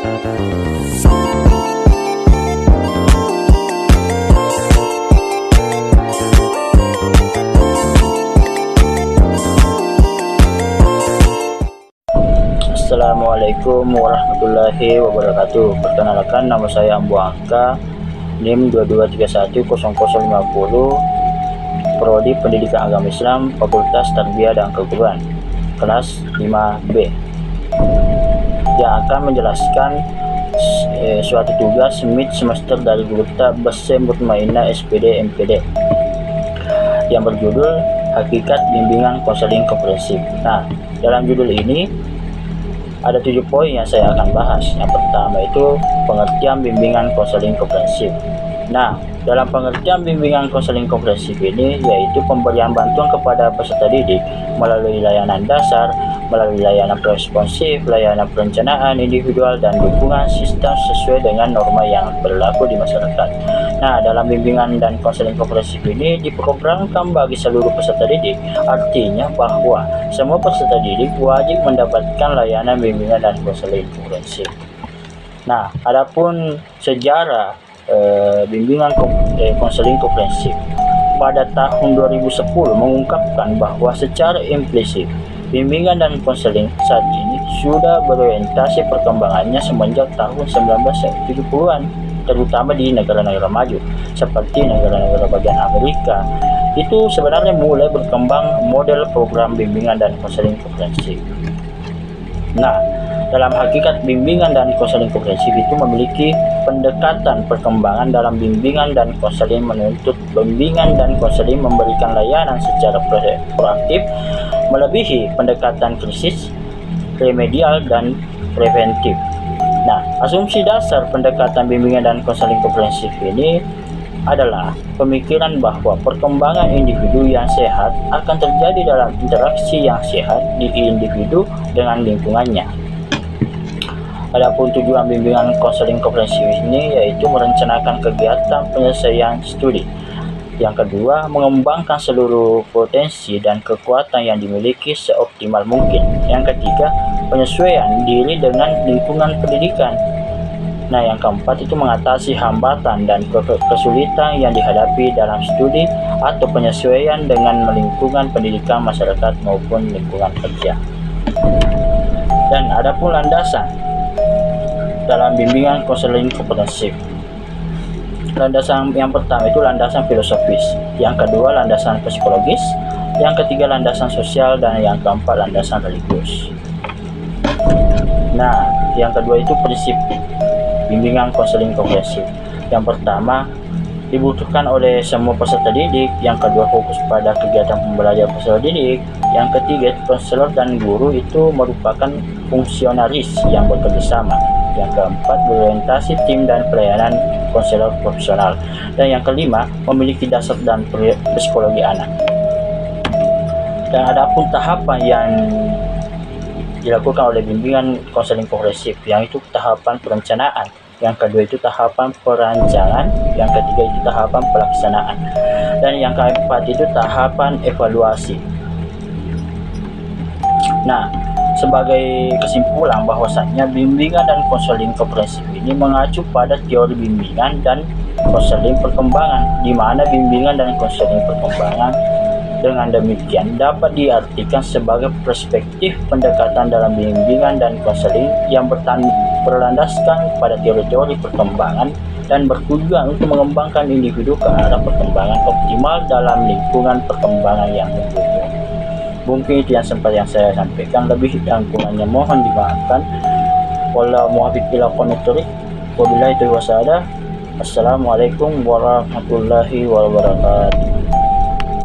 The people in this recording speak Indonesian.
Assalamualaikum warahmatullahi wabarakatuh. Perkenalkan, nama saya Ambu Angka, NIM 22310050, Prodi Pendidikan Agama Islam, Fakultas Tarbiyah dan Keguruan, kelas 5B, yang akan menjelaskan suatu tugas mid semester dari guru kita Besse Mutmainah SPD MPD yang berjudul Hakikat Bimbingan Konseling Komprehensif. Nah, dalam judul ini ada 7 poin yang saya akan bahas. Yang pertama itu pengertian bimbingan konseling komprehensif. Nah, dalam pengertian bimbingan konseling komprehensif ini yaitu pemberian bantuan kepada peserta didik melalui layanan dasar, melalui layanan responsif, layanan perencanaan individual, dan dukungan sistem sesuai dengan norma yang berlaku di masyarakat. Nah, dalam bimbingan dan konseling komprehensif ini diprogramkan bagi seluruh peserta didik, artinya bahwa semua peserta didik wajib mendapatkan layanan bimbingan dan konseling komprehensif. Nah, adapun sejarah bimbingan konseling komprehensif pada tahun 2010 mengungkapkan bahwa secara implisit bimbingan dan konseling saat ini sudah berorientasi perkembangannya semenjak tahun 1970-an, terutama di negara-negara maju seperti negara-negara bagian Amerika. Itu sebenarnya mulai berkembang model program bimbingan dan konseling komprehensif. Nah, dalam hakikat bimbingan dan konseling komprehensif itu memiliki pendekatan perkembangan dalam bimbingan dan konseling menuntut bimbingan dan konseling memberikan layanan secara proaktif melebihi pendekatan krisis, remedial, dan preventif. Nah, asumsi dasar pendekatan bimbingan dan konseling komprehensif ini adalah pemikiran bahwa perkembangan individu yang sehat akan terjadi dalam interaksi yang sehat di individu dengan lingkungannya. Adapun tujuan bimbingan konseling komprehensif ini yaitu merencanakan kegiatan penyelesaian studi. Yang kedua, mengembangkan seluruh potensi dan kekuatan yang dimiliki seoptimal mungkin. Yang ketiga, penyesuaian diri dengan lingkungan pendidikan. Nah, yang keempat itu mengatasi hambatan dan kesulitan yang dihadapi dalam studi atau penyesuaian dengan lingkungan pendidikan masyarakat maupun lingkungan kerja. Dan adapun landasan dalam bimbingan konseling komprehensif. Landasan yang pertama itu landasan filosofis, yang kedua landasan psikologis, yang ketiga landasan sosial, dan yang keempat landasan religius. Nah, yang kedua itu prinsip bimbingan konseling komprehensif. Yang pertama, dibutuhkan oleh semua peserta didik. Yang kedua, fokus pada kegiatan pembelajaran peserta didik. Yang ketiga, konselor dan guru itu merupakan fungsionaris yang bekerja sama. Yang keempat, berorientasi tim dan pelayanan konselor profesional. Dan yang kelima, memiliki dasar dan psikologi anak. Dan adapun tahapan yang dilakukan oleh bimbingan konseling komprehensif, yang itu tahapan perencanaan, yang kedua itu tahapan perancangan, yang ketiga itu tahapan pelaksanaan, dan yang keempat itu tahapan evaluasi. Nah, sebagai kesimpulan bahwasannya bimbingan dan konseling komprehensif ini mengacu pada teori bimbingan dan konseling perkembangan, di mana bimbingan dan konseling perkembangan dengan demikian dapat diartikan sebagai perspektif pendekatan dalam bimbingan dan konseling yang berlandaskan pada teori-teori perkembangan dan bertujuan untuk mengembangkan individu ke arah perkembangan optimal dalam lingkungan perkembangan yang mendukung. Mungkin itu yang sempat yang saya sampaikan, lebih dan kurangnya mohon dimaafkan. Wallahu muwaffiq ila aqwamit thoriq. Wabillahi taufiq. Assalamualaikum warahmatullahi wabarakatuh.